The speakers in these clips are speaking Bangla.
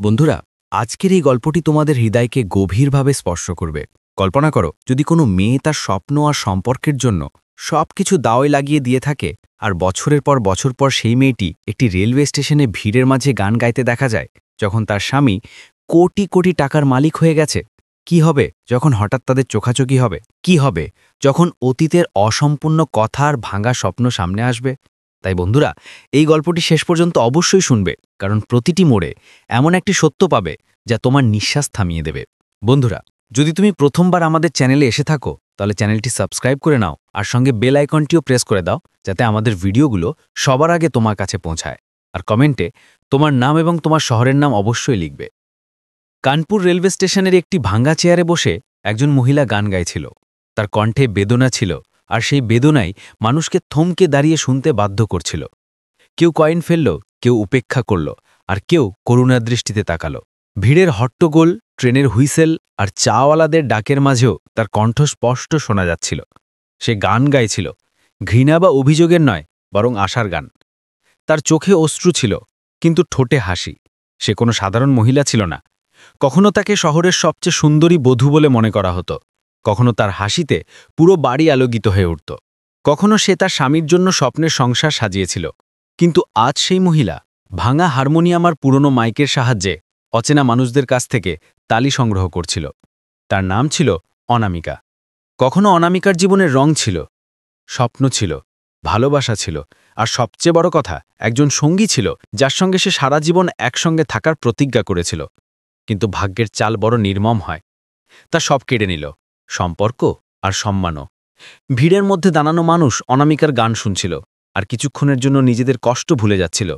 বন্ধুরা, আজকের এই গল্পটি তোমাদের হৃদয়কে গভীরভাবে স্পর্শ করবে। কল্পনা করো, যদি কোনো মেয়ে তার স্বপ্ন আর সম্পর্কের জন্য সবকিছু দাওয়ায় লাগিয়ে দিয়ে থাকে, আর বছরের পর বছর সেই মেয়েটি একটি রেলওয়ে স্টেশনে ভিড়ের মাঝে গান গাইতে দেখা যায়, যখন তার স্বামী কোটি কোটি টাকার মালিক হয়ে গেছে। কি হবে যখন হঠাৎ তাদের চোখাচোখি হবে? কি হবে যখন অতীতের অসম্পূর্ণ কথা আর ভাঙা স্বপ্ন সামনে আসবে? তাই বন্ধুরা, এই গল্পটি শেষ পর্যন্ত অবশ্যই শুনবে, কারণ প্রতিটি মোড়ে এমন একটি সত্য পাবে যা তোমার নিঃশ্বাস থামিয়ে দেবে। বন্ধুরা, যদি তুমি প্রথমবার আমাদের চ্যানেলে এসে থাকো, তাহলে চ্যানেলটি সাবস্ক্রাইব করে নাও আর সঙ্গে বেল আইকনটিও প্রেস করে দাও, যাতে আমাদের ভিডিওগুলো সবার আগে তোমার কাছে পৌঁছায়। আর কমেন্টে তোমার নাম এবং তোমার শহরের নাম অবশ্যই লিখবে। কানপুর রেলওয়ে স্টেশনের একটি ভাঙ্গা চেয়ারে বসে একজন মহিলা গান গাইছিল। তার কণ্ঠে বেদনা ছিল, আর সেই বেদনাই মানুষকে থমকে দাঁড়িয়ে শুনতে বাধ্য করছিল। কেউ কয়েন ফেলল, কেউ উপেক্ষা করল, আর কেউ করুণার দৃষ্টিতে তাকাল। ভিড়ের হট্টগোল, ট্রেনের হুইসেল আর চাওয়ালাদের ডাকের মাঝেও তার কণ্ঠ স্পষ্ট শোনা যাচ্ছিল। সে গান গাইছিল, ঘৃণা বা অভিযোগের নয়, বরং আশার গান। তার চোখে অশ্রু ছিল, কিন্তু ঠোঁটে হাসি। সে কোনো সাধারণ মহিলা ছিল না। কখনো তাকে শহরের সবচেয়ে সুন্দরী বধূ বলে মনে করা হতো, কখনো তার হাসিতে পুরো বাড়ি আলোকিত হয়ে উঠত, কখনো সে তার স্বামীর জন্য স্বপ্নের সংসার সাজিয়েছিল। কিন্তু আজ সেই মহিলা ভাঙা হারমোনিয়াম আর পুরনো মাইকের সাহায্যে অচেনা মানুষদের কাছ থেকে তালি সংগ্রহ করছিল। তার নাম ছিল অনামিকা। কখনো অনামিকার জীবনের রং ছিল, স্বপ্ন ছিল, ভালোবাসা ছিল, আর সবচেয়ে বড় কথা, একজন সঙ্গী ছিল যার সঙ্গে সে সারা জীবন একসঙ্গে থাকার প্রতিজ্ঞা করেছিল। কিন্তু ভাগ্যের চাল বড় নির্মম হয়। তা সব কেড়ে নিল, সম্পর্ক আর সম্মানও। ভিড়ের মধ্যে দাঁড়ানো মানুষ অনামিকার গান শুনছিল, আর কিছুক্ষণের জন্য নিজেদের কষ্ট ভুলে যাচ্ছিল।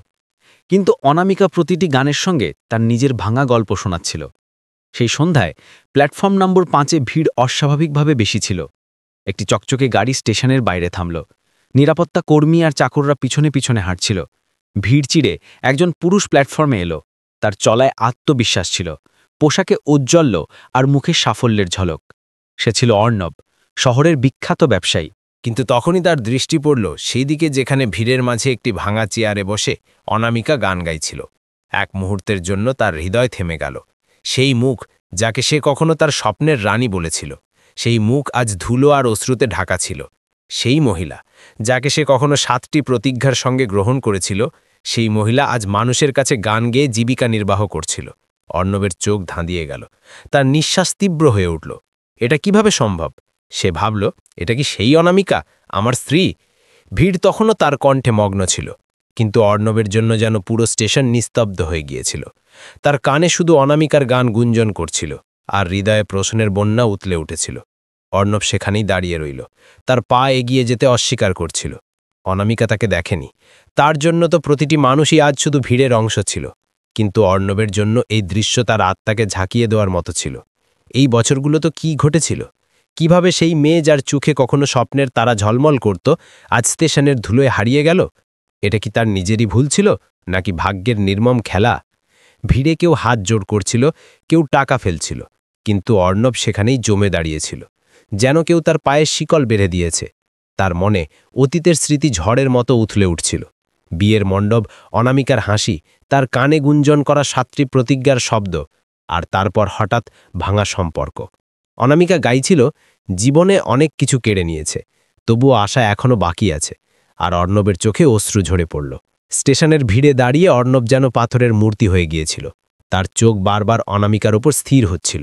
কিন্তু অনামিকা প্রতিটি গানের সঙ্গে তার নিজের ভাঙা গল্প শোনাচ্ছিল। সেই সন্ধ্যায় প্ল্যাটফর্ম নম্বর 5-এ ভিড় অস্বাভাবিকভাবে বেশি ছিল। একটি চকচকে গাড়ি স্টেশনের বাইরে থামল। নিরাপত্তা কর্মী আর চাকররা পিছনে পিছনে হাঁটছিল। ভিড় চিড়ে একজন পুরুষ প্ল্যাটফর্মে এলো। তার চলায় আত্মবিশ্বাস ছিল, পোশাকে ঔজ্জ্বল্য আর মুখে সাফল্যের ঝলক। সে ছিল অর্ণব, শহরের বিখ্যাত ব্যবসায়ী। কিন্তু তখনই তার দৃষ্টি পড়ল সেই দিকে, যেখানে ভিড়ের মাঝে একটি ভাঙা চেয়ারে বসে অনামিকা গান গাইছিল। এক মুহূর্তের জন্য তার হৃদয় থেমে গেল। সেই মুখ, যাকে সে কখনো তার স্বপ্নের রানী বলেছিল, সেই মুখ আজ ধুলো আর অশ্রুতে ঢাকা ছিল। সেই মহিলা, যাকে সে কখনো 7টি প্রতিজ্ঞার সঙ্গে গ্রহণ করেছিল, সেই মহিলা আজ মানুষের কাছে গান গেয়ে জীবিকা নির্বাহ করছিল। অর্ণবের চোখ ধাঁধিয়ে গেল, তার নিঃশ্বাস তীব্র হয়ে উঠল। এটা কিভাবে সম্ভব? সে ভাবল, এটা কি সেই অনামিকা, আমার স্ত্রী? ভিড় তখনও তার কণ্ঠে মগ্ন ছিল, কিন্তু অর্ণবের জন্য যেন পুরো স্টেশন নিস্তব্ধ হয়ে গিয়েছিল। তার কানে শুধু অনামিকার গান গুঞ্জন করছিল, আর হৃদয়ে প্রশ্নের বন্যা উতলে উঠেছিল। অর্ণব সেখানেই দাঁড়িয়ে রইল, তার পা এগিয়ে যেতে অস্বীকার করছিল। অনামিকা তাকে দেখেনি, তার জন্য তো প্রতিটি মানুষই আজ শুধু ভিড়ের অংশ ছিল। কিন্তু অর্ণবের জন্য এই দৃশ্য তার আত্মাকে ঝাঁকিয়ে দেওয়ার মতো ছিল। এই বছরগুলো তো কি ঘটেছিল? কিভাবে সেই মেয়ে, যার চোখে কখনো স্বপ্নের তারা ঝলমল করত, আজ স্টেশনের ধুলোয় হারিয়ে গেল? এটা কি তার নিজেরই ভুল ছিল, নাকি ভাগ্যের নির্মম খেলা? ভিড়ে কেউ হাত জোড় করছিল, কেউ টাকা ফেলছিল, কিন্তু অর্ণব সেখানেই জমে দাঁড়িয়েছিল, যেন কেউ তার পায়ের শিকল বেঁধে দিয়েছে। তার মনে অতীতের স্মৃতি ঝড়ের মতো উথলে উঠছিল। বিয়ের মণ্ডপ, অনামিকার হাসি, তার কানে গুঞ্জন করা 7টি প্রতিজ্ঞার শব্দ, আর তারপর হঠাৎ ভাঙা সম্পর্ক। অনামিকা গাইছিল, জীবনে অনেক কিছু কেড়ে নিয়েছে, তবুও আশা এখনো বাকি আছে। আর অর্ণবের চোখে অশ্রু ঝরে পড়ল। স্টেশনের ভিড়ে দাঁড়িয়ে অর্ণব যেন পাথরের মূর্তি হয়ে গিয়েছিল। তার চোখ বারবার অনামিকার ওপর স্থির হচ্ছিল।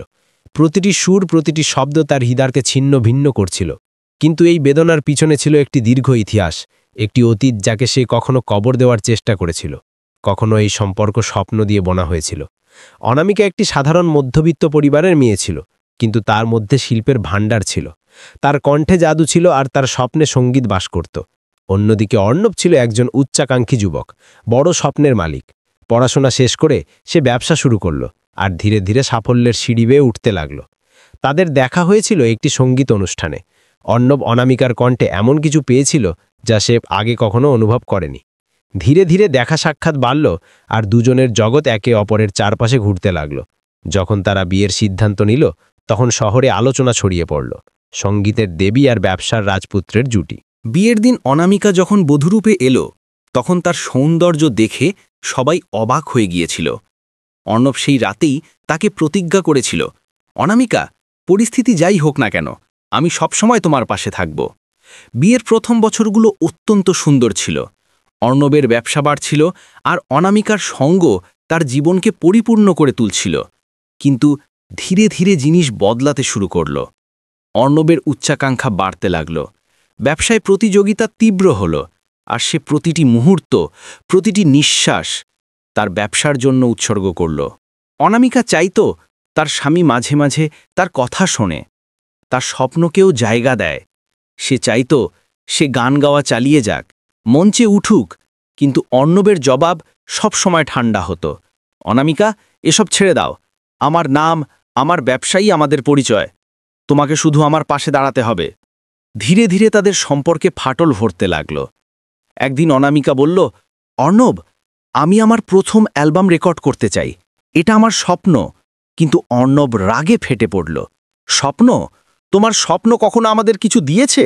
প্রতিটি সুর, প্রতিটি শব্দ তার হৃদয়কে ছিন্ন ভিন্ন করছিল। কিন্তু এই বেদনার পিছনে ছিল একটি দীর্ঘ ইতিহাস, একটি অতীত যাকে সে কখনো কবর দেওয়ার চেষ্টা করেছিল, কখনো এই সম্পর্ক স্বপ্ন দিয়ে বোনা হয়েছিল। অনামিকা একটি সাধারণ মধ্যবিত্ত পরিবারের মেয়ে ছিল, কিন্তু তার মধ্যে শিল্পের ভাণ্ডার ছিল। তার কণ্ঠে জাদু ছিল, আর তার স্বপ্নে সঙ্গীত বাস করত। অন্যদিকে অর্ণব ছিল একজন উচ্চাকাঙ্ক্ষী যুবক, বড় স্বপ্নের মালিক। পড়াশোনা শেষ করে সে ব্যবসা শুরু করল, আর ধীরে ধীরে সাফল্যের সিঁড়ি বেয়ে উঠতে লাগল। তাদের দেখা হয়েছিল একটি সঙ্গীত অনুষ্ঠানে। অর্ণব অনামিকার কণ্ঠে এমন কিছু পেয়েছিল যা সে আগে কখনো অনুভব করেনি। ধীরে ধীরে দেখা সাক্ষাৎ বাড়ল, আর দুজনের জগৎ একে অপরের চারপাশে ঘুরতে লাগল। যখন তারা বিয়ের সিদ্ধান্ত নিল, তখন শহরে আলোচনা ছড়িয়ে পড়ল, সঙ্গীতের দেবী আর ব্যবসার রাজপুত্রের জুটি। বিয়ের দিন অনামিকা যখন বধূরূপে এলো, তখন তার সৌন্দর্য দেখে সবাই অবাক হয়ে গিয়েছিল। অর্ণব সেই রাতেই তাকে প্রতিজ্ঞা করেছিল, অনামিকা, পরিস্থিতি যাই হোক না কেন, আমি সবসময় তোমার পাশে থাকব। বিয়ের প্রথম বছরগুলো অত্যন্ত সুন্দর ছিল। অর্ণবের ব্যবসা বাড়ছিল আর অনামিকার সঙ্গ তার জীবনকে পরিপূর্ণ করে তুলছিল। কিন্তু ধীরে ধীরে জিনিস বদলাতে শুরু করল। অর্ণবের উচ্চাকাঙ্ক্ষা বাড়তে লাগল। ব্যবসায় প্রতিযোগিতা তীব্র হল, আর সে প্রতিটি মুহূর্ত, প্রতিটি নিঃশ্বাস তার ব্যবসার জন্য উৎসর্গ করল। অনামিকা চাইত তার স্বামী মাঝে মাঝে তার কথা শোনে, তার স্বপ্নকেও জায়গা দেয়। সে চাইত সে গান গাওয়া চালিয়ে যাক, মঞ্চে উঠুক, কিন্তু অর্ণবের জবাব সবসময় ঠান্ডা হতো, অনামিকা, এসব ছেড়ে দাও, আমার নাম, আমার ব্যবসায়ী আমাদের পরিচয়, তোমাকে শুধু আমার পাশে দাঁড়াতে হবে। ধীরে ধীরে তাদের সম্পর্কে ফাটল ভরতে লাগল। একদিন অনামিকা বলল, অর্ণব, আমি আমার প্রথম অ্যালবাম রেকর্ড করতে চাই, এটা আমার স্বপ্ন। কিন্তু অর্ণব রাগে ফেটে পড়ল, স্বপ্ন? তোমার স্বপ্ন কখনো আমাদের কিছু দিয়েছে?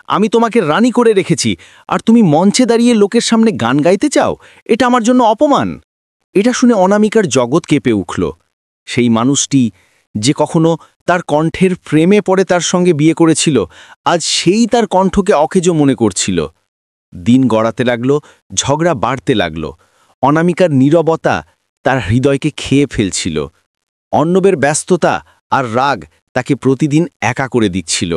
আমি তোমাকে রানী করে রেখেছি, আর তুমি মঞ্চে দাঁড়িয়ে লোকের সামনে গান গাইতে চাও? এটা আমার জন্য অপমান। এটা শুনে অনামিকার জগৎ কেঁপে উঠল। সেই মানুষটি যে কখনো তার কণ্ঠের প্রেমে পড়ে তার সঙ্গে বিয়ে করেছিল, আজ সেই তার কণ্ঠকে অকেজো মনে করছিল। দিন গড়াতে লাগল, ঝগড়া বাড়তে লাগল। অনামিকার নীরবতা তার হৃদয়কে খেয়ে ফেলছিল। অর্ণবের ব্যস্ততা আর রাগ তাকে প্রতিদিন একা করে দিচ্ছিল।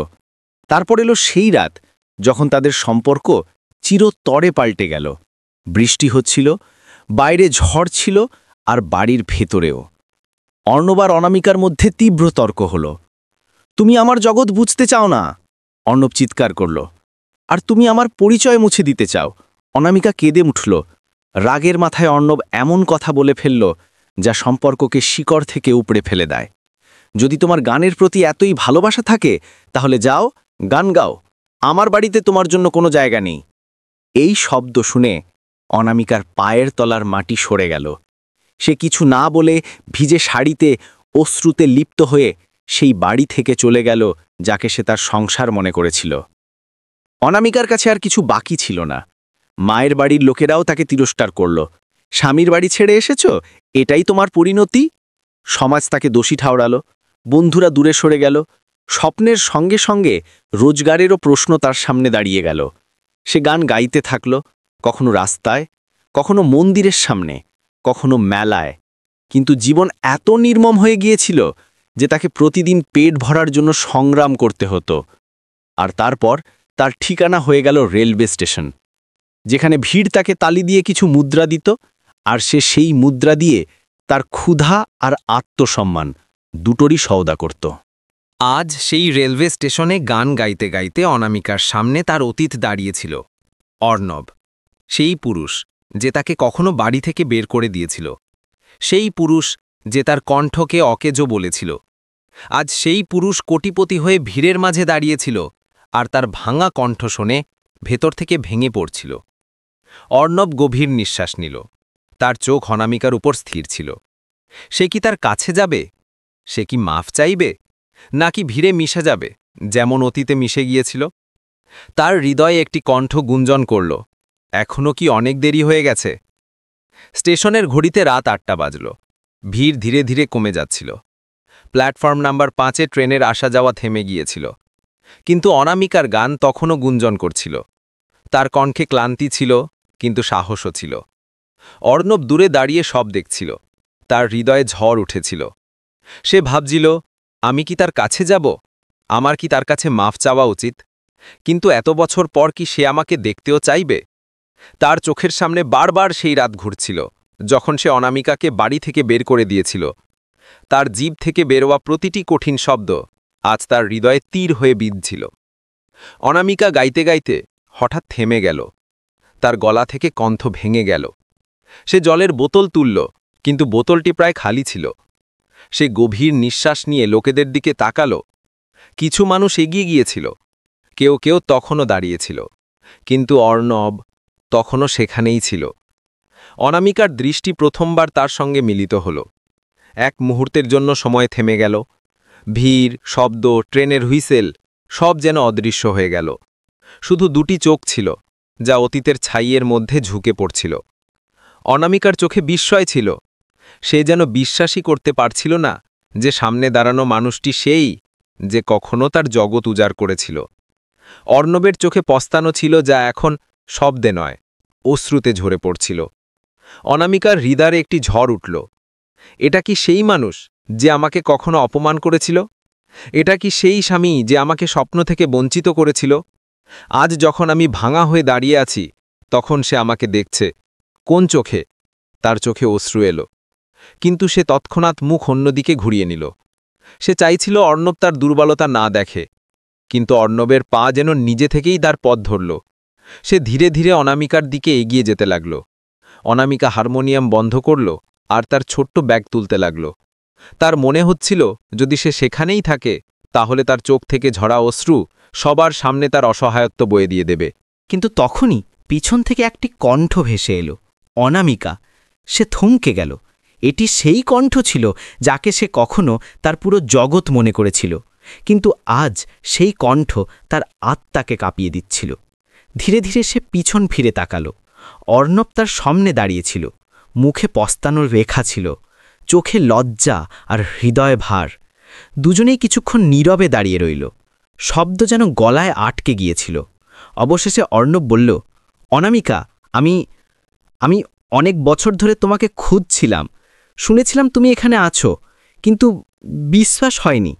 তারপর এলো সেই রাত যখন তাদের সম্পর্ক চিরতরে পাল্টে গেল। বৃষ্টি হচ্ছিল, বাইরে ঝড় ছিল, আর বাড়ির ভেতরেও। অর্ণব আর অনামিকার মধ্যে তীব্র তর্ক হল। তুমি আমার জগৎ বুঝতে চাও না, অর্ণব চিৎকার করল। আর তুমি আমার পরিচয় মুছে দিতে চাও, অনামিকা কেঁদে উঠল। রাগের মাথায় অর্ণব এমন কথা বলে ফেলল যা সম্পর্ককে শিকড় থেকে উপড়ে ফেলে দেয়। যদি তোমার গানের প্রতি এতই ভালোবাসা থাকে, তাহলে যাও, গান গাও, আমার বাড়িতে তোমার জন্য কোনো জায়গা নেই। এই শব্দ শুনে অনামিকার পায়ের তলার মাটি সরে গেল। সে কিছু না বলে ভিজে শাড়িতে, অশ্রুতে লিপ্ত হয়ে সেই বাড়ি থেকে চলে গেল যাকে সে তার সংসার মনে করেছিল। অনামিকার কাছে আর কিছু বাকি ছিল না। মায়ের বাড়ির লোকেরাও তাকে তিরস্কার করল। স্বামীর বাড়ি ছেড়ে এসেছ, এটাই তোমার পরিণতি? সমাজ তাকে দোষী ঠাওরাল। বন্ধুরা দূরে সরে গেল। স্বপ্নের সঙ্গে সঙ্গে রোজগারেরও প্রশ্ন তার সামনে দাঁড়িয়ে গেল। সে গান গাইতে থাকল, কখনো রাস্তায়, কখনো মন্দিরের সামনে, কখনো মেলায়। কিন্তু জীবন এত নির্মম হয়ে গিয়েছিল যে তাকে প্রতিদিন পেট ভরার জন্য সংগ্রাম করতে হতো। আর তারপর তার ঠিকানা হয়ে গেল রেলওয়ে স্টেশন, যেখানে ভিড় তাকে তালি দিয়ে কিছু মুদ্রা দিত, আর সে সেই মুদ্রা দিয়ে তার ক্ষুধা আর আত্মসম্মান দুটোরই সওদা করত। আজ সেই রেলওয়ে স্টেশনে গান গাইতে গাইতে অনামিকার সামনে তার অতীত দাঁড়িয়েছিল। অর্ণব, সেই পুরুষ যে তাকে কখনো বাড়ি থেকে বের করে দিয়েছিল, সেই পুরুষ যে তার কণ্ঠকে অকেজো বলেছিল। আজ সেই পুরুষ কোটিপতি হয়ে ভিড়ের মাঝে দাঁড়িয়েছিল, আর তার ভাঙা কণ্ঠ শুনে ভেতর থেকে ভেঙে পড়ছিল। অর্ণব গভীর নিঃশ্বাস নিল। তার চোখ অনামিকার উপর স্থির ছিল। সে কি তার কাছে যাবে? সে কি মাফ চাইবে, নাকি ভিড়ে মিশে যাবে যেমন অতীতে মিশে গিয়েছিল? তার হৃদয়ে একটি কণ্ঠ গুঞ্জন করল, এখনও কি অনেক দেরি হয়ে গেছে? স্টেশনের ঘড়িতে রাত ৮টা বাজল। ভিড় ধীরে ধীরে কমে যাচ্ছিল। প্ল্যাটফর্ম নাম্বার ৫-এ ট্রেনের আসা যাওয়া থেমে গিয়েছিল। কিন্তু অনামিকার গান তখনও গুঞ্জন করছিল। তার কণ্ঠে ক্লান্তি ছিল, কিন্তু সাহসও ছিল। অর্ণব দূরে দাঁড়িয়ে সব দেখছিল। তার হৃদয়ে ঝড় উঠেছিল। সে ভাবছিল, আমি কি তার কাছে যাব? আমার কি তার কাছে মাফ চাওয়া উচিত? কিন্তু এত বছর পর কি সে আমাকে দেখতেও চাইবে? তার চোখের সামনে বারবার সেই রাত ঘুরছিল, যখন সে অনামিকাকে বাড়ি থেকে বের করে দিয়েছিল। তার জিভ থেকে বেরোয়া প্রতিটি কঠিন শব্দ আজ তার হৃদয়ে তীর হয়ে বিঁধছিল। অনামিকা গাইতে গাইতে হঠাৎ থেমে গেল। তার গলা থেকে কণ্ঠ ভেঙে গেল। সে জলের বোতল তুলল, কিন্তু বোতলটি প্রায় খালি ছিল। সে গভীর নিঃশ্বাস নিয়ে লোকেদের দিকে তাকাল। কিছু মানুষ এগিয়ে গিয়েছিল, কেউ কেউ তখনও দাঁড়িয়েছিল, কিন্তু অর্ণব তখনও সেখানেই ছিল। অনামিকার দৃষ্টি প্রথমবার তার সঙ্গে মিলিত হল। এক মুহূর্তের জন্য সময় থেমে গেল। ভিড়, শব্দ, ট্রেনের হুইসেল সব যেন অদৃশ্য হয়ে গেল। শুধু দুটি চোখ ছিল, যা অতীতের ছাইয়ের মধ্যে ঝুঁকে পড়ছিল। অনামিকার চোখে বিস্ময় ছিল, সে যেন বিশ্বাসই করতে পারছিল না যে সামনে দাঁড়ানো মানুষটি সেই যে কখনো তার জগৎ উজাড় করেছিল। অর্ণবের চোখে পস্তানো ছিল যা এখন শব্দে নয়, অশ্রুতে ঝরে পড়ছিল। অনামিকার হৃদয়ে একটি ঝড় উঠল। এটা কি সেই মানুষ যে আমাকে কখনো অপমান করেছিল? এটা কি সেই স্বামী যে আমাকে স্বপ্ন থেকে বঞ্চিত করেছিল? আজ যখন আমি ভাঙা হয়ে দাঁড়িয়ে আছি, তখন সে আমাকে দেখছে। কোন চোখে? তার চোখে অশ্রু এলো, কিন্তু সে তৎক্ষণাৎ মুখ অন্যদিকে ঘুরিয়ে নিল। সে চাইছিল অর্ণব তার দুর্বলতা না দেখে, কিন্তু অর্ণবের পা যেন নিজে থেকেই তার পথ ধরল। সে ধীরে ধীরে অনামিকার দিকে এগিয়ে যেতে লাগল। অনামিকা হারমোনিয়াম বন্ধ করল আর তার ছোট্ট ব্যাগ তুলতে লাগল। তার মনে হচ্ছিল যদি সে সেখানেই থাকে তাহলে তার চোখ থেকে ঝরা অশ্রু সবার সামনে তার অসহায়ত্ব বয়ে দিয়ে দেবে। কিন্তু তখনই পিছন থেকে একটি কণ্ঠ ভেসে এলো, অনামিকা। সে থমকে গেল। এটি সেই কণ্ঠ ছিল যাকে সে কখনো তার পুরো জগৎ মনে করেছিল, কিন্তু আজ সেই কণ্ঠ তার আত্মাকে কাঁপিয়ে দিচ্ছিল। ধীরে ধীরে সে পিছন ফিরে তাকাল। অর্ণব তার সামনে দাঁড়িয়েছিল। মুখে পস্তানোর রেখা ছিল, চোখে লজ্জা আর হৃদয় ভার। দুজনেই কিছুক্ষণ নীরবে দাঁড়িয়ে রইল। শব্দ যেন গলায় আটকে গিয়েছিল। অবশেষে অর্ণব বলল, অনামিকা, আমি অনেক বছর ধরে তোমাকে খুঁজছিলাম। শুনেছিলাম তুমি এখানে আছো, কিন্তু বিশ্বাস হয়নি।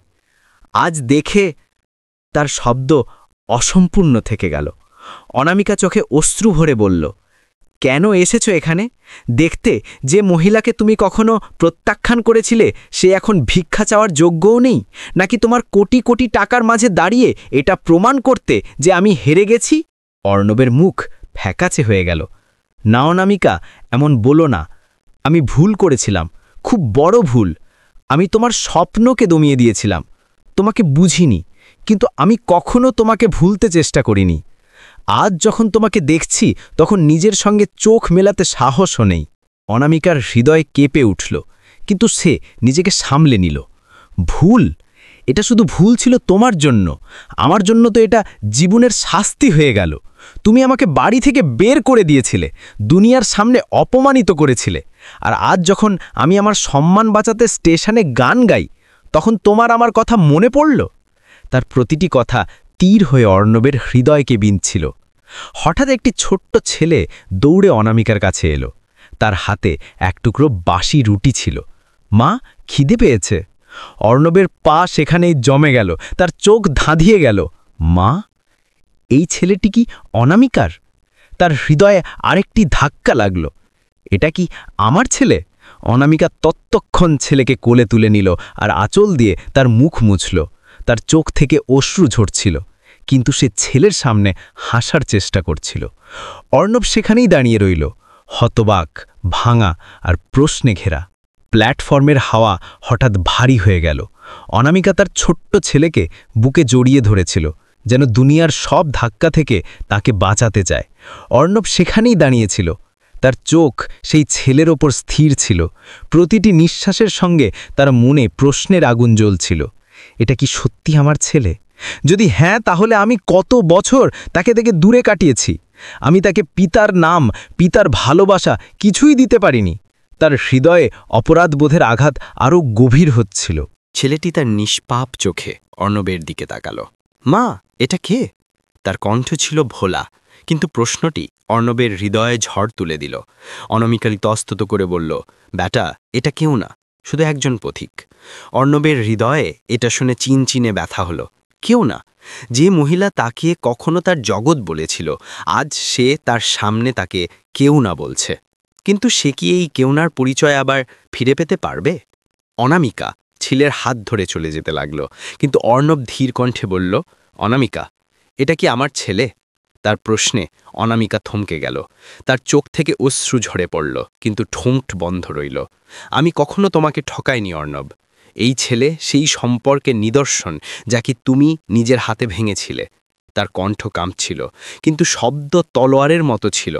আজ দেখে তার শব্দ অসম্পূর্ণ থেকে গেল। অনামিকা চোখে অশ্রু ভরে বলল, কেন এসেছো এখানে? দেখতে যে মহিলাকে তুমি কখনো প্রত্যাখ্যান করেছিলে সে এখন ভিক্ষা চাওয়ার যোগ্যও নেই, নাকি তোমার কোটি কোটি টাকার মাঝে দাঁড়িয়ে এটা প্রমাণ করতে যে আমি হেরে গেছি? অর্ণবের মুখ ফ্যাকাচে হয়ে গেল। না অনামিকা, এমন বলো না। আমি ভুল করেছিলাম, খুব বড় ভুল। আমি তোমার স্বপ্নকে দমিয়ে দিয়েছিলাম, তোমাকে বুঝিনি, কিন্তু আমি কখনো তোমাকে ভুলতে চেষ্টা করিনি। আজ যখন তোমাকে দেখছি তখন নিজের সঙ্গে চোখ মেলাতে সাহসও নেই। অনামিকার হৃদয় কেঁপে উঠল, কিন্তু সে নিজেকে সামলে নিল। ভুল? এটা শুধু ভুল ছিল তোমার জন্য, আমার জন্য তো এটা জীবনের শাস্তি হয়ে গেল। তুমি আমাকে বাড়ি থেকে বের করে দিয়েছিলে, দুনিয়ার সামনে অপমানিত করেছিলে, আর আজ যখন আমি আমার সম্মান বাঁচাতে স্টেশনে গান গাই তখন তোমার আমার কথা মনে পড়ল। তার প্রতিটি কথা তীর হয়ে অর্ণবের হৃদয়কে বিঁধছিল। হঠাৎ একটি ছোট্ট ছেলে দৌড়ে অনামিকার কাছে এলো। তার হাতে এক টুকরো বাসি রুটি ছিল। মা, খিদে পেয়েছে। অর্ণবের পা সেখানেই জমে গেল, তার চোখ ধাঁধিয়ে গেল। মা? এই ছেলেটি কি অনামিকার? তার হৃদয়ে আরেকটি ধাক্কা লাগল। এটা কি আমার ছেলে? অনামিকা ততক্ষণ ছেলেকে কোলে তুলে নিল আর আঁচল দিয়ে তার মুখ মুছল। তার চোখ থেকে অশ্রু ঝরছিল, কিন্তু সে ছেলের সামনে হাসার চেষ্টা করছিল। অর্ণব সেখানেই দাঁড়িয়ে রইল, হতবাক, ভাঙা আর প্রশ্নে ঘেরা। প্ল্যাটফর্মের হাওয়া হঠাৎ ভারী হয়ে গেল। অনামিকা তার ছোট্ট ছেলেকে বুকে জড়িয়ে ধরেছিল, যেন দুনিয়ার সব ধাক্কা থেকে তাকে বাঁচাতে চায়। অর্ণব সেখানেই দাঁড়িয়েছিল, তার চোখ সেই ছেলের ওপর স্থির ছিল। প্রতিটি নিঃশ্বাসের সঙ্গে তার মনে প্রশ্নের আগুন জ্বলছিল। এটা কি সত্যি আমার ছেলে? যদি হ্যাঁ, তাহলে আমি কত বছর তাকে থেকে দূরে কাটিয়েছি। আমি তাকে পিতার নাম, পিতার ভালোবাসা কিছুই দিতে পারিনি। তার হৃদয়ে অপরাধবোধের আঘাত আরও গভীর হচ্ছিল। ছেলেটি তার নিষ্পাপ চোখে অর্ণবের দিকে তাকাল। মা, এটা কে? তার কণ্ঠ ছিল ভোলা, কিন্তু প্রশ্নটি অর্ণবের হৃদয়ে ঝড় তুলে দিল। অনামিকা ইতস্তত করে বলল, ব্যাটা, এটা কেউ না, শুধু একজন পথিক। অর্ণবের হৃদয়ে এটা শুনে চিনচিনে ব্যথা হলো। কেউ না? যে মহিলা তাকে কখনো তার জগৎ বলেছিল, আজ সে তার সামনে তাকে কেউ না বলছে। কিন্তু সে কি এই কেউনার পরিচয় আবার ফিরে পেতে পারবে? অনামিকা ছেলের হাত ধরে চলে যেতে লাগল, কিন্তু অর্ণব ধীর কণ্ঠে বলল, অনামিকা, এটা কি আমার ছেলে? তার প্রশ্নে অনামিকা থমকে গেল। তার চোখ থেকে অশ্রু ঝরে পড়ল, কিন্তু ঠোঁট বন্ধ রইল। আমি কখনো তোমাকে ঠকাইনি অর্ণব। এই ছেলে সেই সম্পর্কের নিদর্শন যাকে তুমি নিজের হাতে ভেঙেছিলে। তার কণ্ঠ কাঁপছিল, কিন্তু শব্দ তলোয়ারের মতো ছিল।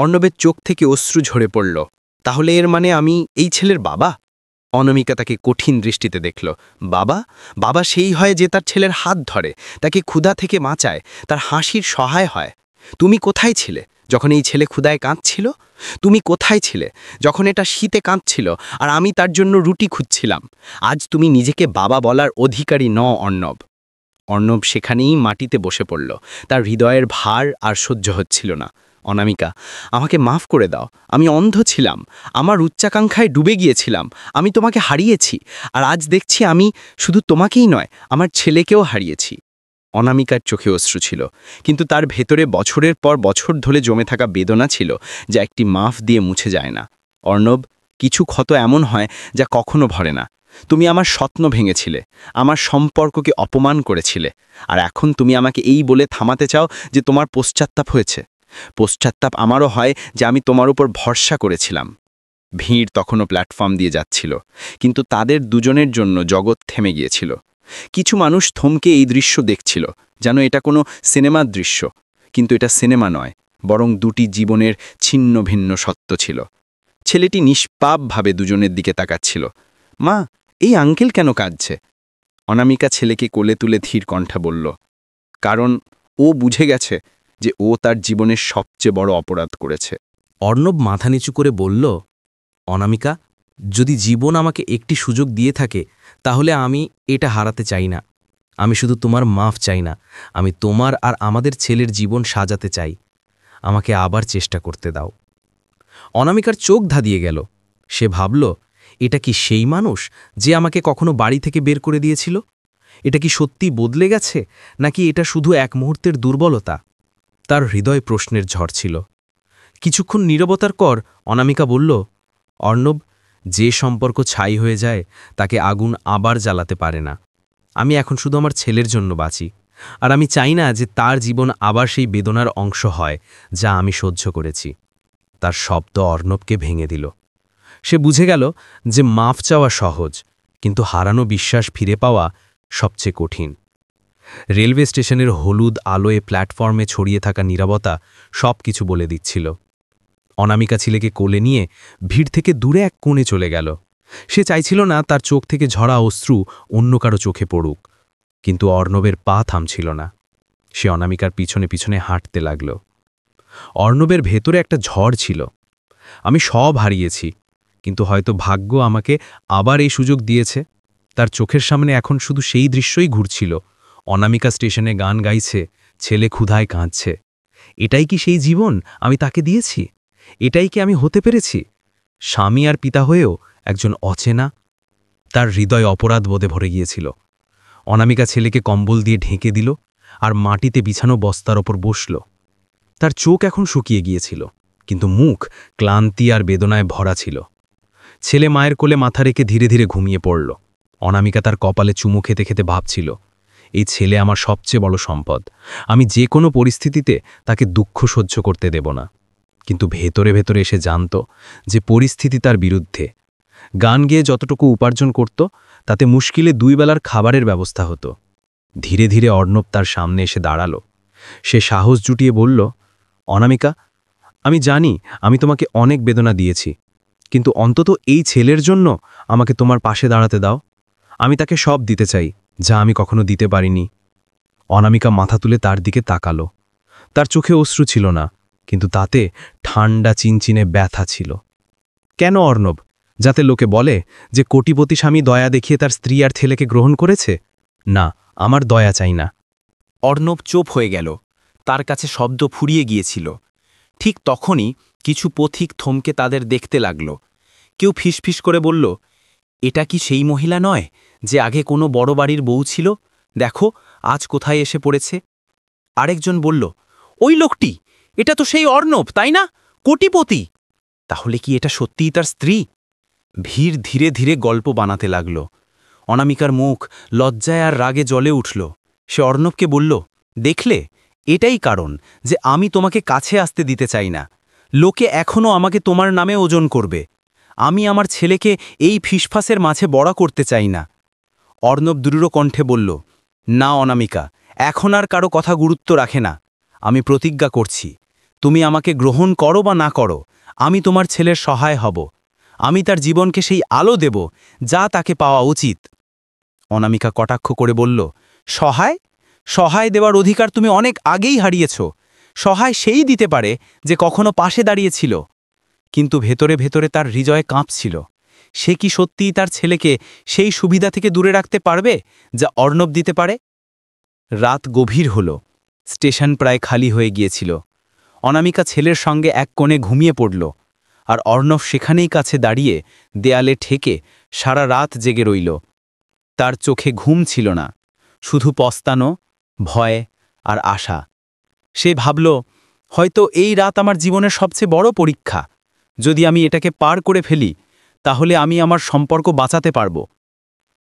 অর্ণবের চোখ থেকে অশ্রু ঝরে পড়ল। তাহলে এর মানে আমি এই ছেলের বাবা? অনামিকা তাকে কঠিন দৃষ্টিতে দেখল। বাবা? বাবা সেই হয় যে তার ছেলের হাত ধরে, তাকে ক্ষুধা থেকে বাঁচায়, তার হাসির সহায় হয়। তুমি কোথায় ছিলে যখন এই ছেলে ক্ষুধায় কাঁদছিল? তুমি কোথায় ছিলে যখন এটা শীতে কাঁদছিল আর আমি তার জন্য রুটি খুঁজছিলাম? আজ তুমি নিজেকে বাবা বলার অধিকারী নও অর্ণব। অর্ণব সেখানেই মাটিতে বসে পড়ল। তার হৃদয়ের ভার আর সহ্য হচ্ছিল না। অনামিকা, আমাকে মাফ করে দাও। আমি অন্ধ ছিলাম, আমার উচ্চাকাঙ্ক্ষায় ডুবে গিয়েছিলাম। আমি তোমাকে হারিয়েছি, আর আজ দেখছি আমি শুধু তোমাকেই নয়, আমার ছেলেকেও হারিয়েছি। অনামিকার চোখে অশ্রু ছিল, কিন্তু তার ভেতরে বছরের পর বছর ধরে জমে থাকা বেদনা ছিল, যা একটি মাফ দিয়ে মুছে যায় না। অর্ণব, কিছু ক্ষত এমন হয় যা কখনো ভরে না। তুমি আমার স্বপ্ন ভেঙেছিলে, আমার সম্পর্ককে অপমান করেছিলে, আর এখন তুমি আমাকে এই বলে থামাতে চাও যে তোমার পশ্চাত্তাপ হয়েছে। পশ্চাত্তাপ আমারও হয় যে আমি তোমার উপর ভরসা করেছিলাম। ভিড় তখনও প্ল্যাটফর্ম দিয়ে যাচ্ছিল, কিন্তু তাদের দুজনের জন্য জগৎ থেমে গিয়েছিল। কিছু মানুষ থমকে এই দৃশ্য দেখছিল, যেন এটা কোনো সিনেমার দৃশ্য। কিন্তু এটা সিনেমা নয়, বরং দুটি জীবনের ছিন্ন ভিন্ন সত্য ছিল। ছেলেটি নিষ্পাপভাবে দুজনের দিকে তাকাচ্ছিল। মা, এই আঙ্কেল কেন কাঁদছে? অনামিকা ছেলেকে কোলে তুলে ধীর কণ্ঠে বলল, কারণ ও বুঝে গেছে যে ও তার জীবনের সবচেয়ে বড় অপরাধ করেছে। অর্ণব মাথা নিচু করে বলল, অনামিকা, যদি জীবন আমাকে একটি সুযোগ দিয়ে থাকে তাহলে আমি এটা হারাতে চাই না। আমি শুধু তোমার মাফ চাই না, আমি তোমার আর আমাদের ছেলের জীবন সাজাতে চাই। আমাকে আবার চেষ্টা করতে দাও। অনামিকার চোখ ধাঁধিয়ে গেল। সে ভাবল, এটা কি সেই মানুষ যে আমাকে কখনো বাড়ি থেকে বের করে দিয়েছিল? এটা কি সত্যি বদলে গেছে, নাকি এটা শুধু এক মুহূর্তের দুর্বলতা? তার হৃদয় প্রশ্নের ঝড় ছিল। কিছুক্ষণ নীরবতার পর অনামিকা বলল, অর্ণব, যে সম্পর্ক ছাই হয়ে যায় তাকে আগুন আবার জ্বালাতে পারে না। আমি এখন শুধু আমার ছেলের জন্য বাঁচি, আর আমি চাই না যে তার জীবন আবার সেই বেদনার অংশ হয় যা আমি সহ্য করেছি। তার শব্দ অর্ণবকে ভেঙে দিল। সে বুঝে গেল যে মাফ চাওয়া সহজ, কিন্তু হারানো বিশ্বাস ফিরে পাওয়া সবচেয়ে কঠিন। রেলওয়ে স্টেশনের হলুদ আলোয় প্ল্যাটফর্মে ছড়িয়ে থাকা নীরবতা সব কিছু বলে দিচ্ছিল। অনামিকা ছেলেকে কোলে নিয়ে ভিড় থেকে দূরে এক কোণে চলে গেল। সে চাইছিল না তার চোখ থেকে ঝরা অশ্রু অন্য কারো চোখে পড়ুক, কিন্তু অর্ণবের পা থামছিল না। সে অনামিকার পিছনে পিছনে হাঁটতে লাগল। অর্ণবের ভেতরে একটা ঝড় ছিল। আমি সব হারিয়েছি, কিন্তু হয়তো ভাগ্য আমাকে আবার এই সুযোগ দিয়েছে। তার চোখের সামনে এখন শুধু সেই দৃশ্যই ঘুরছিল। অনামিকা স্টেশনে গান গাইছে, ছেলে ক্ষুধায় কাঁদছে। এটাই কি সেই জীবন আমি তাকে দিয়েছি? এটাই কি আমি হতে পেরেছি? স্বামী আর পিতা হয়েও একজন অচেনা? তার হৃদয় অপরাধ বোধে ভরে গিয়েছিল। অনামিকা ছেলেকে কম্বল দিয়ে ঢেকে দিল আর মাটিতে বিছানো বস্তার ওপর বসল। তার চোখ এখন শুকিয়ে গিয়েছিল, কিন্তু মুখ ক্লান্তি আর বেদনায় ভরা ছিল। ছেলে মায়ের কোলে মাথা রেখে ধীরে ধীরে ঘুমিয়ে পড়ল। অনামিকা তার কপালে চুমু খেতে খেতে ভাবছিল, এই ছেলে আমার সবচেয়ে বড় সম্পদ। আমি যে কোনো পরিস্থিতিতে তাকে দুঃখ সহ্য করতে দেব না। কিন্তু ভেতরে ভেতরে এসে জানত যে পরিস্থিতি তার বিরুদ্ধে। গান গেয়ে যতটুকু উপার্জন করত তাতে মুশকিলে 2 বেলার খাবারের ব্যবস্থা হতো। ধীরে ধীরে অর্ণব তার সামনে এসে দাঁড়াল। সে সাহস জুটিয়ে বলল, অনামিকা, আমি জানি আমি তোমাকে অনেক বেদনা দিয়েছি, কিন্তু অন্তত এই ছেলের জন্য আমাকে তোমার পাশে দাঁড়াতে দাও। আমি তাকে সব দিতে চাই যা আমি কখনো দিতে পারিনি। অনামিকা মাথা তুলে তার দিকে তাকালো। তার চোখে অশ্রু ছিল না, কিন্তু তাতে ঠান্ডা চিনচিনে ব্যথা ছিল। কেন অর্ণব? যাতে লোকে বলে যে কোটিপতি স্বামী দয়া দেখিয়ে তার স্ত্রী আর ছেলেকে গ্রহণ করেছে? না, আমার দয়া চাই না। অর্ণব চুপ হয়ে গেল। তার কাছে শব্দ ফুরিয়ে গিয়েছিল। ঠিক তখনই কিছু পথিক থমকে তাদের দেখতে লাগল। কেউ ফিসফিস করে বলল, এটা কি সেই মহিলা নয় যে আগে কোনো বড় বাড়ির বউ ছিল? দেখো আজ কোথায় এসে পড়েছে। আরেকজন বলল, ওই লোকটি, এটা তো সেই অর্ণব, তাই না? কোটিপতি। তাহলে কি এটা সত্যিই তার স্ত্রী? ভিড় ধীরে ধীরে গল্প বানাতে লাগল। অনামিকার মুখ লজ্জায় আর রাগে জ্বলে উঠল। সে অর্ণবকে বলল, দেখলে, এটাই কারণ যে আমি তোমাকে কাছে আসতে দিতে চাই না। লোকে এখনও আমাকে তোমার নামে ওজন করবে। আমি আমার ছেলেকে এই ফিসফাসের মাঝে বড়া করতে চাই না। অর্ণব দৃঢ় কণ্ঠে বলল, না অনামিকা, এখন আর কারো কথা গুরুত্ব রাখে না। আমি প্রতিজ্ঞা করছি, তুমি আমাকে গ্রহণ করো বা না করো, আমি তোমার ছেলের সহায় হব। আমি তার জীবনকে সেই আলো দেব যা তাকে পাওয়া উচিত। অনামিকা কটাক্ষ করে বলল, সহায়? সহায় দেওয়ার অধিকার তুমি অনেক আগেই হারিয়েছ। সহায় সেই দিতে পারে যে কখনো পাশে দাঁড়িয়েছিল। কিন্তু ভেতরে ভেতরে তার হৃদয় কাঁপছিল। সে কি সত্যিই তার ছেলেকে সেই সুবিধা থেকে দূরে রাখতে পারবে যা অর্ণব দিতে পারে? রাত গভীর হল। স্টেশন প্রায় খালি হয়ে গিয়েছিল। অনামিকা ছেলের সঙ্গে এক কোণে ঘুমিয়ে পড়ল, আর অর্ণব সেখানেই কাছে দাঁড়িয়ে দেয়ালে ঠেকে সারা রাত জেগে রইল। তার চোখে ঘুম ছিল না, শুধু পস্তানো, ভয় আর আশা। সে ভাবল, হয়তো এই রাত আমার জীবনের সবচেয়ে বড় পরীক্ষা। যদি আমি এটাকে পার করে ফেলি, তাহলে আমি আমার সম্পর্ক বাঁচাতে পারব।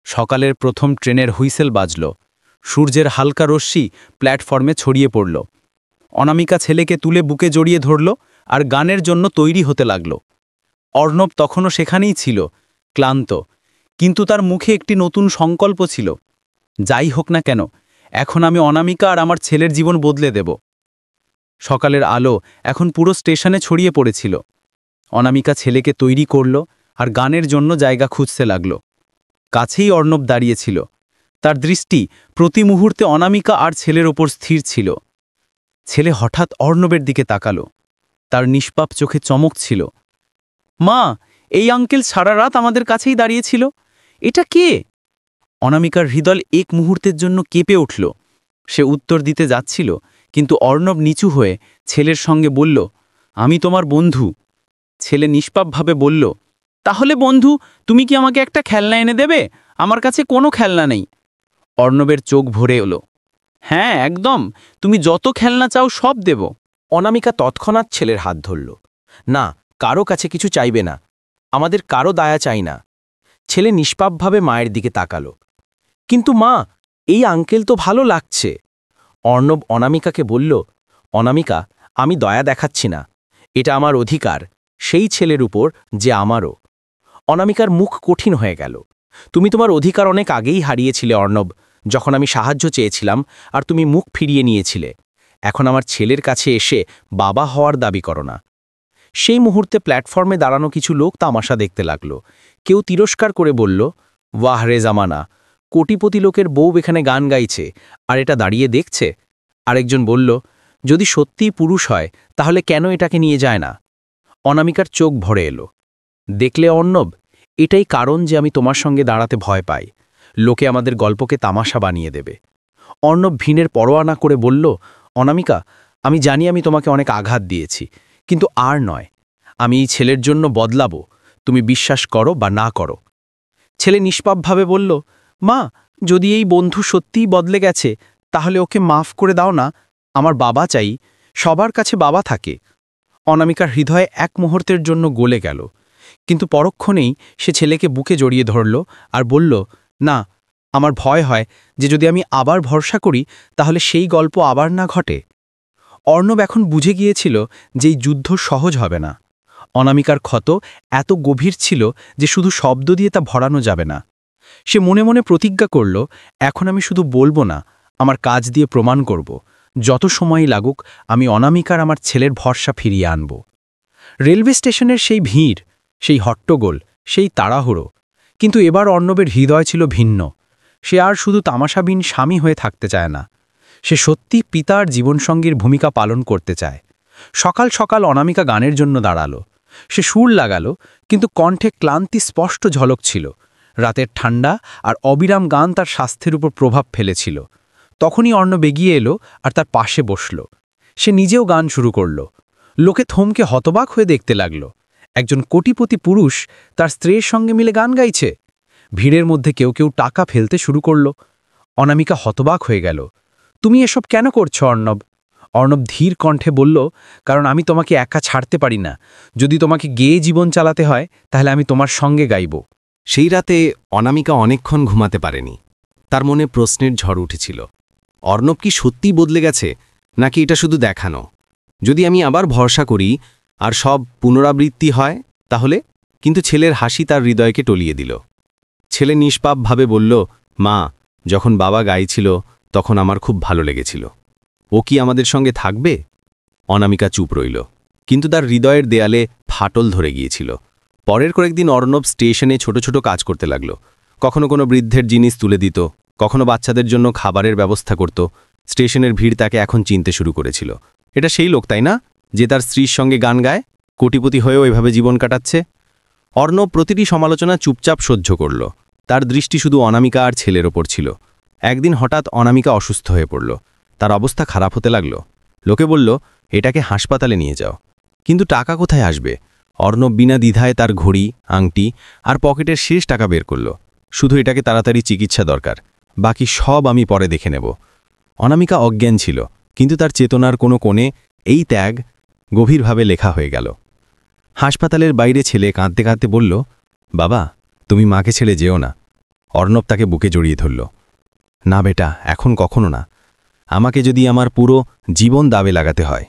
সকালের প্রথম ট্রেনের হুইসেল বাজল। সূর্যের হালকা রশ্মি প্ল্যাটফর্মে ছড়িয়ে পড়ল। অনামিকা ছেলেকে তুলে বুকে জড়িয়ে ধরল আর গানের জন্য তৈরি হতে লাগল। অর্ণব তখনও সেখানেই ছিল, ক্লান্ত, কিন্তু তার মুখে একটি নতুন সংকল্প ছিল। যাই হোক না কেন, এখন আমি অনামিকা আর আমার ছেলের জীবন বদলে দেব। সকালের আলো এখন পুরো স্টেশনে ছড়িয়ে পড়েছিল। অনামিকা ছেলেকে তৈরি করল আর গানের জন্য জায়গা খুঁজতে লাগল। কাছেই অর্ণব দাঁড়িয়েছিল। তার দৃষ্টি প্রতি মুহূর্তে অনামিকা আর ছেলের ওপর স্থির ছিল। ছেলে হঠাৎ অর্ণবের দিকে তাকালো। তার নিষ্পাপ চোখে চমক ছিল। মা, এই আঙ্কেল সারা রাত আমাদের কাছেই দাঁড়িয়েছিল। এটা কে? অনামিকার হৃদয় এক মুহূর্তের জন্য কেঁপে উঠল। সে উত্তর দিতে যাচ্ছিল, কিন্তু অর্ণব নিচু হয়ে ছেলের সঙ্গে বলল, আমি তোমার বন্ধু। ছেলে নিষ্পাপভাবে বলল, তাহলে বন্ধু, তুমি কি আমাকে একটা খেলনা এনে দেবে? আমার কাছে কোনো খেলনা নেই। অর্ণবের চোখ ভরে এলো। হ্যাঁ, একদম, তুমি যত খেলনা চাও সব দেব। অনামিকা তৎক্ষণাৎ ছেলের হাত ধরল। না, কারো কাছে কিছু চাইবে না, আমাদের কারো দায়া চাই না। ছেলে নিষ্পাপভাবে মায়ের দিকে তাকালো। কিন্তু মা, এই আঙ্কেল তো ভালো লাগছে। অর্ণব অনামিকাকে বলল, অনামিকা, আমি দয়া দেখাচ্ছি না, এটা আমার অধিকার সেই ছেলের উপর যে আমারও। অনামিকার মুখ কঠিন হয়ে গেল। তুমি তোমার অধিকার অনেক আগেই হারিয়েছিলে অর্ণব, যখন আমি সাহায্য চেয়েছিলাম আর তুমি মুখ ফিরিয়ে নিয়েছিলে। এখন আমার ছেলের কাছে এসে বাবা হওয়ার দাবি করো না। সেই মুহূর্তে প্ল্যাটফর্মে দাঁড়ানো কিছু লোক তামাশা দেখতে লাগল। কেউ তিরস্কার করে বলল, ওয়াহ রে জামানা, কোটিপতি লোকের বউ এখানে গান গাইছে আর এটা দাঁড়িয়ে দেখছে। আরেকজন বলল, যদি সত্যিই পুরুষ হয় তাহলে কেন এটাকে নিয়ে যায় না? অনামিকার চোখ ভরে এলো। দেখলে অর্ণব, এটাই কারণ যে আমি তোমার সঙ্গে দাঁড়াতে ভয় পাই। লোকে আমাদের গল্পকে তামাশা বানিয়ে দেবে। অর্ণব ভিনের পরোয়া না করে বলল, অনামিকা, আমি জানি আমি তোমাকে অনেক আঘাত দিয়েছি, কিন্তু আর নয়। আমি এই ছেলের জন্য বদলাবো, তুমি বিশ্বাস করো বা না করো। ছেলে নিষ্পাপভাবে বলল, মা, যদি এই বন্ধু সত্যিই বদলে গেছে তাহলে ওকে মাফ করে দাও না। আমার বাবা চাই, সবার কাছে বাবা থাকে। অনামিকার হৃদয়ে এক মুহূর্তের জন্য গলে গেল, কিন্তু পরক্ষণেই সে ছেলেকে বুকে জড়িয়ে ধরল আর বলল, না, আমার ভয় হয় যে যদি আমি আবার ভরসা করি তাহলে সেই গল্প আবার না ঘটে। অর্ণব এখন বুঝে গিয়েছিল যে এই যুদ্ধ সহজ হবে না। অনামিকার ক্ষত এত গভীর ছিল যে শুধু শব্দ দিয়ে তা ভরানো যাবে না। সে মনে মনে প্রতিজ্ঞা করল, এখন আমি শুধু বলবো না, আমার কাজ দিয়ে প্রমাণ করব। যত সময়ই লাগুক, আমি অনামিকার আমার ছেলের ভরসা ফিরিয়ে আনব। রেলওয়ে স্টেশনের সেই ভিড়, সেই হট্টগোল, সেই তাড়াহুড়ো, কিন্তু এবার অর্ণবের হৃদয় ছিল ভিন্ন। সে আর শুধু তামাশাবিন স্বামী হয়ে থাকতে চায় না, সে সত্যি পিতার জীবনসঙ্গীর ভূমিকা পালন করতে চায়। সকাল সকাল অনামিকা গানের জন্য দাঁড়ালো। সে সুর লাগালো, কিন্তু কণ্ঠে ক্লান্তি স্পষ্ট ঝলক ছিল। রাতের ঠান্ডা আর অবিরাম গান তার স্বাস্থ্যের উপর প্রভাব ফেলেছিল। তখনই অর্ণব এগিয়ে এলো আর তার পাশে বসল। সে নিজেও গান শুরু করল। লোকে থমকে হতবাক হয়ে দেখতে লাগল। একজন কোটিপতি পুরুষ তার স্ত্রীর সঙ্গে মিলে গান গাইছে। ভিড়ের মধ্যে কেউ কেউ টাকা ফেলতে শুরু করল। অনামিকা হতবাক হয়ে গেল। তুমি এসব কেন করছো অর্ণব? অর্ণব ধীর কণ্ঠে বলল, কারণ আমি তোমাকে একা ছাড়তে পারি না। যদি তোমাকে গেয়ে জীবন চালাতে হয় তাহলে আমি তোমার সঙ্গে গাইব। সেই রাতে অনামিকা অনেকক্ষণ ঘুমাতে পারেনি। তার মনে প্রশ্নের ঝড় উঠেছিল। অর্ণব কি সত্যিই বদলে গেছে, নাকি এটা শুধু দেখানো? যদি আমি আবার ভরসা করি আর সব পুনরাবৃত্তি হয় তাহলে? কিন্তু ছেলের হাসি তার হৃদয়কে টলিয়ে দিল। ছেলে নিষ্পাপভাবে বলল, মা, যখন বাবা গাইছিল তখন আমার খুব ভালো লেগেছিল। ও কি আমাদের সঙ্গে থাকবে? অনামিকা চুপ রইল, কিন্তু তার হৃদয়ের দেয়ালে ফাটল ধরে গিয়েছিল। পরের কয়েকদিন অর্ণব স্টেশনে ছোট ছোট কাজ করতে লাগল। কখনো কোনো বৃদ্ধের জিনিস তুলে দিত, কখনো বাচ্চাদের জন্য খাবারের ব্যবস্থা করত। স্টেশনের ভিড় তাকে এখন চিনতে শুরু করেছিল। এটা সেই লোক, তাই না, যে তার স্ত্রীর সঙ্গে গান গায়? কোটিপতি হয়েও এভাবে জীবন কাটাচ্ছে। অর্ণব প্রতিটি সমালোচনা চুপচাপ সহ্য করল। তার দৃষ্টি শুধু অনামিকা আর ছেলের ওপর ছিল। একদিন হঠাৎ অনামিকা অসুস্থ হয়ে পড়ল। তার অবস্থা খারাপ হতে লাগল। লোকে বলল, এটাকে হাসপাতালে নিয়ে যাও। কিন্তু টাকা কোথায় আসবে? অর্ণব বিনা দ্বিধায় তার ঘড়ি, আংটি আর পকেটের শেষ টাকা বের করল। শুধু এটাকে তাড়াতাড়ি চিকিৎসা দরকার, বাকি সব আমি পরে দেখে নেব। অনামিকা অজ্ঞান ছিল, কিন্তু তার চেতনার কোনো কোণে এই ত্যাগ গভীরভাবে লেখা হয়ে গেল। হাসপাতালের বাইরে ছেলে কাঁদতে কাঁদতে বলল, বাবা, তুমি মাকে ছেড়ে যেও না। অর্ণব তাকে বুকে জড়িয়ে ধরল। না বেটা, এখন কখনো না। আমাকে যদি আমার পুরো জীবন দাবে লাগাতে হয়।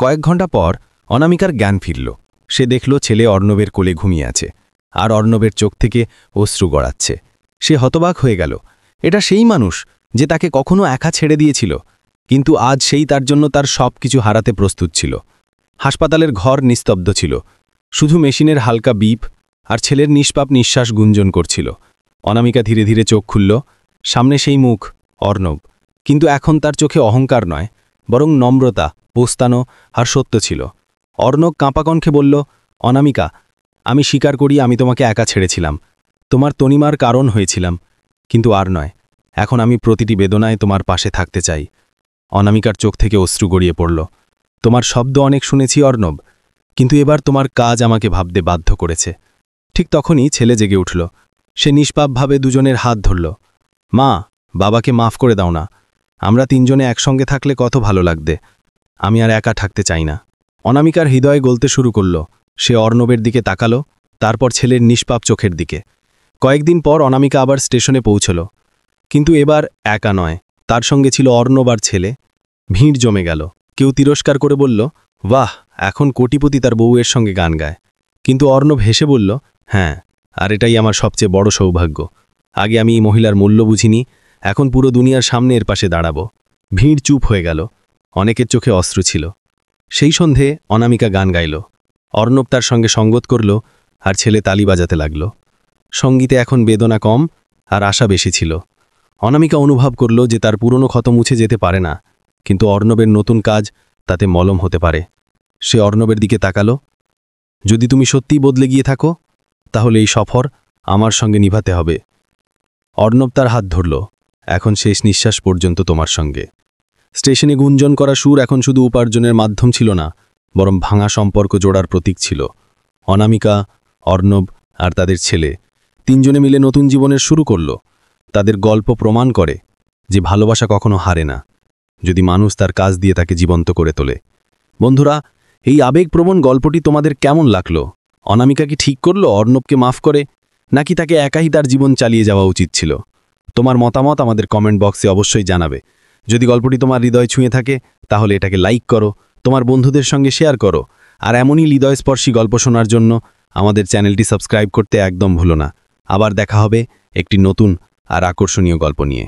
কয়েক ঘন্টা পর অনামিকার জ্ঞান ফিরল। সে দেখল ছেলে অর্ণবের কোলে ঘুমিয়ে আছে, আর অর্ণবের চোখ থেকে অশ্রু গড়াচ্ছে। সে হতবাক হয়ে গেল। এটা সেই মানুষ যে তাকে কখনো একা ছেড়ে দিয়েছিল, কিন্তু আজ সেই তার জন্য তার সব কিছু হারাতে প্রস্তুত ছিল। হাসপাতালের ঘর নিস্তব্ধ ছিল, শুধু মেশিনের হালকা বিপ আর ছেলের নিষ্পাপ নিঃশ্বাস গুঞ্জন করছিল। অনামিকা ধীরে ধীরে চোখ খুলল। সামনে সেই মুখ, অর্ণব, কিন্তু এখন তার চোখে অহংকার নয়, বরং নম্রতা, পোস্তানো আর সত্য ছিল। অর্ণব কাঁপা কণ্ঠে বলল, অনামিকা, আমি স্বীকার করি আমি তোমাকে একা ছেড়েছিলাম, তোমার তনিমার কারণ হয়েছিলাম, কিন্তু আর নয়। এখন আমি প্রতিটি বেদনায় তোমার পাশে থাকতে চাই। অনামিকার চোখ থেকে অশ্রু গড়িয়ে পড়ল। তোমার শব্দ অনেক শুনেছি অর্ণব, কিন্তু এবার তোমার কাজ আমাকে ভাবতে বাধ্য করেছে। ঠিক তখনই ছেলে জেগে উঠল। সে নিষ্পাপভাবে দুজনের হাত ধরল। মা, বাবাকে মাফ করে দাও না। আমরা তিনজনে একসঙ্গে থাকলে কত ভালো লাগবে। আমি আর একা থাকতে চাই না। অনামিকার হৃদয় গলতে শুরু করল। সে অর্ণবের দিকে তাকালো, তারপর ছেলের নিষ্পাপ চোখের দিকে। কয়েকদিন পর অনামিকা আবার স্টেশনে পৌঁছল, কিন্তু এবার একা নয়, তার সঙ্গে ছিল অর্ণব আর ছেলে। ভিড় জমে গেল। কেউ তিরস্কার করে বলল, বাহ, এখন কোটিপতি তার বউয়ের সঙ্গে গান গায়। কিন্তু অর্ণব হেসে বলল, হ্যাঁ, আর এটাই আমার সবচেয়ে বড় সৌভাগ্য। আগে আমি এই মহিলার মূল্য বুঝিনি, এখন পুরো দুনিয়ার সামনে এর পাশে দাঁড়াব। ভিড় চুপ হয়ে গেল। অনেকের চোখে অশ্রু ছিল। সেই সন্ধে অনামিকা গান গাইল। অর্ণব তার সঙ্গে সঙ্গত করল, আর ছেলে তালি বাজাতে লাগল। সঙ্গীতে এখন বেদনা কম আর আশা বেশি ছিল। অনামিকা অনুভব করল যে তার পুরনো ক্ষত মুছে যেতে পারে না, কিন্তু অর্ণবের নতুন কাজ তাতে মলম হতে পারে। সে অর্ণবের দিকে তাকালো। যদি তুমি সত্যিই বদলে গিয়ে থাকো, তাহলে এই সফর আমার সঙ্গে নিভাতে হবে। অর্ণব তার হাত ধরল। এখন শেষ নিঃশ্বাস পর্যন্ত তোমার সঙ্গে। স্টেশনে গুঞ্জন করা সুর এখন শুধু উপার্জনের মাধ্যম ছিল না, বরং ভাঙা সম্পর্ক জোড়ার প্রতীক ছিল। অনামিকা, অর্ণব আর তাদের ছেলে তিনজনে মিলে নতুন জীবনের শুরু করল। তাদের গল্প প্রমাণ করে যে ভালোবাসা কখনো হারে না, যদি মানুষ তার কাজ দিয়ে তাকে জীবন্ত করে তোলে। বন্ধুরা, এই আবেগপ্রবণ গল্পটি তোমাদের কেমন লাগলো? অনামিকা কি ঠিক করল অর্ণবকে মাফ করে, নাকি তাকে একাই তার জীবন চালিয়ে যাওয়া উচিত ছিল? তোমার মতামত আমাদের কমেন্ট বক্সে অবশ্যই জানাবে। যদি গল্পটি তোমার হৃদয় ছুঁয়ে থাকে, তাহলে এটাকে লাইক করো, তোমার বন্ধুদের সঙ্গে শেয়ার করো, আর এমনই হৃদয়স্পর্শী গল্প শোনার জন্য আমাদের চ্যানেলটি সাবস্ক্রাইব করতে একদম ভুলো না। আবার দেখা হবে একটি নতুন আর আকর্ষণীয় গল্প নিয়ে।